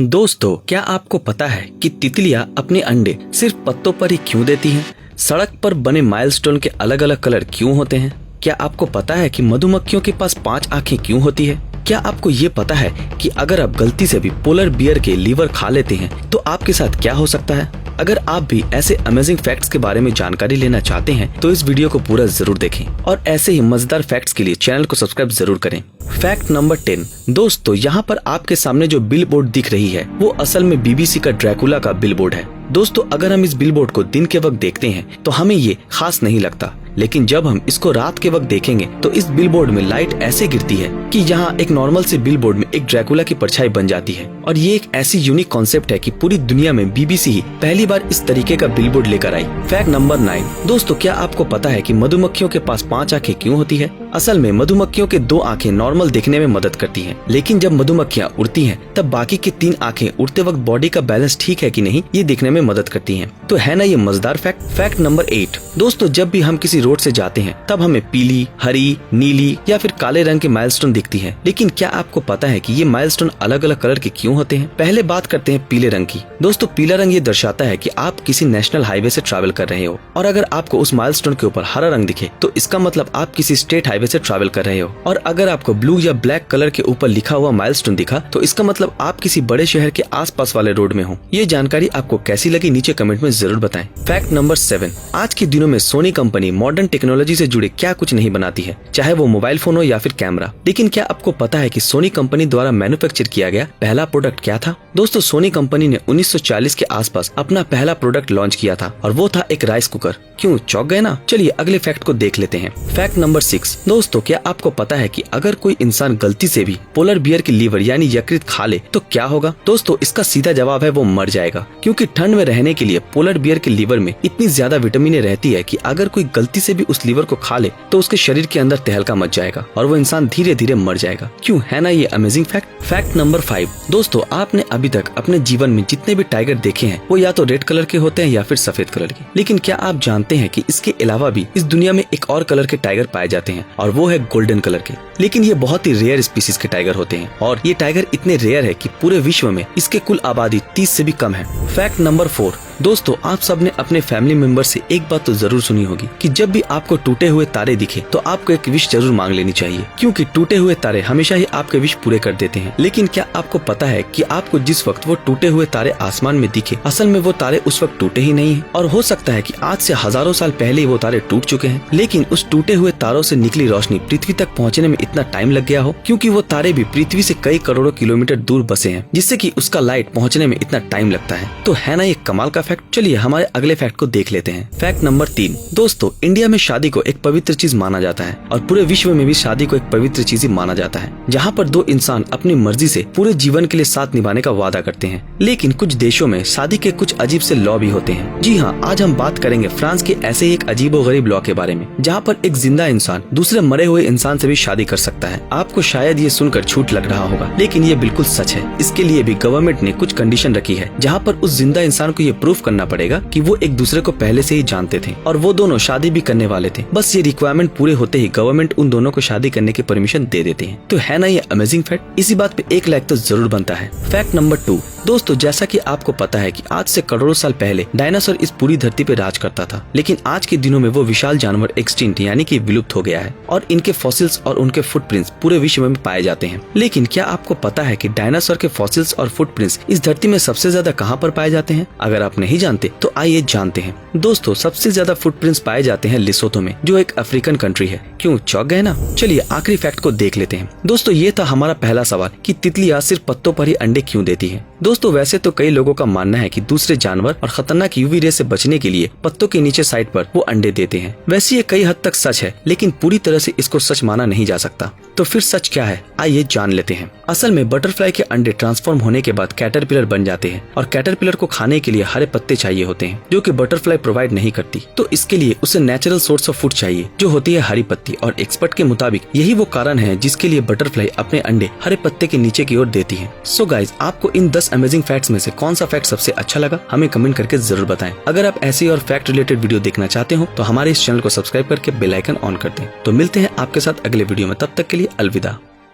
दोस्तों, क्या आपको पता है कि तितलियां अपने अंडे सिर्फ पत्तों पर ही क्यों देती हैं? सड़क पर बने माइलस्टोन के अलग अलग कलर क्यों होते हैं? क्या आपको पता है कि मधुमक्खियों के पास 5 आंखें क्यों होती है? क्या आपको ये पता है कि अगर आप गलती से भी पोलर बियर के लीवर खा लेते हैं तो आपके साथ क्या हो सकता है? अगर आप भी ऐसे अमेजिंग फैक्ट्स के बारे में जानकारी लेना चाहते हैं तो इस वीडियो को पूरा जरूर देखें और ऐसे ही मजेदार फैक्ट्स के लिए चैनल को सब्सक्राइब जरूर करें। Fact number 10। दोस्तों, यहाँ पर आपके सामने जो बिलबोर्ड दिख रही है वो असल में बीबीसी का ड्रैकुला का बिलबोर्ड है। दोस्तों, अगर हम इस बिलबोर्ड को दिन के वक्त देखते हैं तो हमें ये खास नहीं लगता, लेकिन जब हम इसको रात के वक्त देखेंगे तो इस बिलबोर्ड में लाइट ऐसे गिरती है कि यहाँ एक नॉर्मल से बिलबोर्ड में एक ड्रैकुला की परछाई बन जाती है। और ये एक ऐसी यूनिक कॉन्सेप्ट है कि पूरी दुनिया में बीबीसी ही पहली बार इस तरीके का बिलबोर्ड लेकर आई। Fact number 9। दोस्तों, क्या आपको पता है कि मधुमक्खियों के पास 5 आंखें क्यों होती है? असल में मधुमक्खियों के 2 आंखें नॉर्मल दिखने में मदद करती हैं, लेकिन जब मधुमक्खियां उड़ती हैं तब बाकी की 3 आंखें उड़ते वक्त बॉडी का बैलेंस ठीक है कि नहीं ये देखने में मदद करती हैं। तो है ना ये मजेदार फैक्ट। Fact number 8। दोस्तों, जब भी हम किसी रोड से जाते हैं तब हमें पीली, हरी, नीली या फिर काले रंग के माइलस्टोन दिखती है, लेकिन क्या आपको पता है कि ये माइलस्टोन अलग अलग कलर के क्यों होते हैं? पहले बात करते हैं पीले रंग की। दोस्तों, पीला रंग ये दर्शाता है कि आप किसी नेशनल हाईवे से ट्रैवल कर रहे हो, और अगर आपको उस माइलस्टोन के ऊपर हरा रंग दिखे तो इसका मतलब आप किसी स्टेट हाईवे से ट्रैवल कर रहे हो, और अगर आपको ब्लू या ब्लैक कलर के ऊपर लिखा हुआ माइलस्टोन दिखा तो इसका मतलब आप किसी बड़े शहर के आसपास वाले रोड में हो। ये जानकारी आपको कैसी लगी नीचे कमेंट में जरूर बताएं। Fact number 7। आज के दिनों में सोनी कंपनी मॉडर्न टेक्नोलॉजी से जुड़े क्या कुछ नहीं बनाती है, चाहे वो मोबाइल फोन हो या फिर कैमरा। लेकिन क्या आपको पता है कि सोनी कंपनी द्वारा मैन्युफैक्चर किया गया पहला प्रोडक्ट क्या था? दोस्तों, सोनी कंपनी ने 1940 के आसपास अपना पहला प्रोडक्ट लॉन्च किया था और वो था एक राइस कुकर। क्यों चौंक गए ना? चलिए अगले फैक्ट को देख लेते हैं। Fact number 6। दोस्तों, क्या आपको पता है कि अगर कोई इंसान गलती से भी पोलर बियर की लीवर यानी यकृत खा ले तो क्या होगा? दोस्तों, इसका सीधा जवाब है वो मर जाएगा, क्योंकि ठंड में रहने के लिए पोलर बियर के लीवर में इतनी ज्यादा विटामिन रहती है कि अगर कोई गलती से भी उस लीवर को खा ले तो उसके शरीर के अंदर तहलका मच जाएगा और वो इंसान धीरे धीरे मर जाएगा। क्यों है ना ये अमेजिंग फैक्ट। Fact number 5। दोस्तों, आपने अभी तक अपने जीवन में जितने भी टाइगर देखे हैं वो या तो रेड कलर के होते हैं या फिर सफेद कलर के, लेकिन क्या आप जानते हैं कि इसके अलावा भी इस दुनिया में एक और कलर के टाइगर पाए जाते हैं और वो है गोल्डन कलर के। लेकिन ये बहुत ही रेयर स्पीसीज के टाइगर होते हैं और ये टाइगर इतने रेयर है कि पूरे विश्व में इसके कुल आबादी 30 से भी कम है। Fact number 4। दोस्तों, आप सबने अपने फैमिली मेंबर से एक बात तो जरूर सुनी होगी कि जब भी आपको टूटे हुए तारे दिखे तो आपको एक विश जरूर मांग लेनी चाहिए, क्योंकि टूटे हुए तारे हमेशा ही आपके विश पूरे कर देते हैं। लेकिन क्या आपको पता है कि आपको जिस वक्त वो टूटे हुए तारे आसमान में दिखे असल में वो तारे उस वक्त टूटे ही नहीं है, और हो सकता है कि आज से हजारों साल पहले ही वो तारे टूट चुके हैं, लेकिन उस टूटे हुए तारों से निकली रोशनी पृथ्वी तक पहुँचने में इतना टाइम लग गया हो क्योंकि वो तारे भी पृथ्वी से कई करोड़ों किलोमीटर दूर बसे हैं, जिससे कि उसका लाइट पहुँचने में इतना टाइम लगता है। तो है ना ये कमाल का फैक्ट। चलिए हमारे अगले फैक्ट को देख लेते हैं। Fact number 3। दोस्तों, इंडिया में शादी को एक पवित्र चीज माना जाता है और पूरे विश्व में भी शादी को एक पवित्र चीज ही माना जाता है, जहाँ पर 2 इंसान अपनी मर्जी से पूरे जीवन के लिए साथ निभाने का वादा करते हैं। लेकिन कुछ देशों में शादी के कुछ अजीब से लॉ भी होते हैं। जी हाँ, आज हम बात करेंगे फ्रांस के ऐसे ही एक अजीबोगरीब लॉ के बारे में, जहाँ पर एक जिंदा इंसान दूसरे मरे हुए इंसान से भी शादी कर सकता है। आपको शायद ये सुनकर झूठ लग रहा होगा, लेकिन ये बिल्कुल सच है। इसके लिए भी गवर्नमेंट ने कुछ कंडीशन रखी है, जहाँ पर उस जिंदा इंसान को ये प्रूफ करना पड़ेगा कि वो एक दूसरे को पहले से ही जानते थे और वो दोनों शादी भी करने वाले थे। बस ये रिक्वायरमेंट पूरे होते ही गवर्नमेंट उन दोनों को शादी करने की परमिशन दे देते हैं। तो है ना ये अमेजिंग फैक्ट। इसी बात पे 1 लाइक तो जरूर बनता है। Fact number 2। दोस्तों, जैसा कि आपको पता है कि आज से करोड़ों साल पहले डायनासोर इस पूरी धरती पे राज करता था, लेकिन आज के दिनों में वो विशाल जानवर एक्सटिंक्ट यानी कि विलुप्त हो गया है और इनके फॉसिल्स और उनके फुटप्रिंट्स पूरे विश्व में पाए जाते हैं। लेकिन क्या आपको पता है कि डायनासोर के फॉसिल्स और फुटप्रिंट्स इस धरती में सबसे ज्यादा कहाँ पर पाए जाते हैं? अगर आप नहीं जानते तो आइए जानते हैं। दोस्तों, सबसे ज्यादा फुटप्रिंट्स पाए जाते हैं लिसोथो में, जो एक अफ्रीकन कंट्री है। क्यों चौंक गए ना? चलिए आखिरी फैक्ट को देख लेते हैं। दोस्तों, ये था हमारा पहला सवाल कि तितलियां सिर्फ पत्तों पर ही अंडे क्यों देती है। दोस्तों, वैसे तो कई लोगों का मानना है कि दूसरे जानवर और खतरनाक यूवी रे से बचने के लिए पत्तों के नीचे साइड पर वो अंडे देते हैं। वैसे ये कई हद तक सच है, लेकिन पूरी तरह से इसको सच माना नहीं जा सकता। तो फिर सच क्या है, आइए जान लेते हैं। असल में बटरफ्लाई के अंडे ट्रांसफॉर्म होने के बाद कैटरपिलर बन जाते हैं और कैटरपिलर को खाने के लिए हरे पत्ते चाहिए होते हैं, जो कि बटरफ्लाई प्रोवाइड नहीं करती। तो इसके लिए उसे नेचुरल सोर्स ऑफ फूड चाहिए, जो होती है हरी पत्ती, और एक्सपर्ट के मुताबिक यही वो कारण है जिसके लिए बटरफ्लाई अपने अंडे हरे पत्ते के नीचे की ओर देती है। सो गाइज, आपको इन 10 अमेजिंग फैक्ट्स में से कौन सा फैक्ट सबसे अच्छा लगा हमें कमेंट करके जरूर बताएं। अगर आप ऐसी और फैक्ट रिलेटेड वीडियो देखना चाहते हो तो हमारे इस चैनल को सब्सक्राइब करके बेल आइकन ऑन कर दें। तो मिलते हैं आपके साथ अगले वीडियो में, तब तक के लिए अलविदा।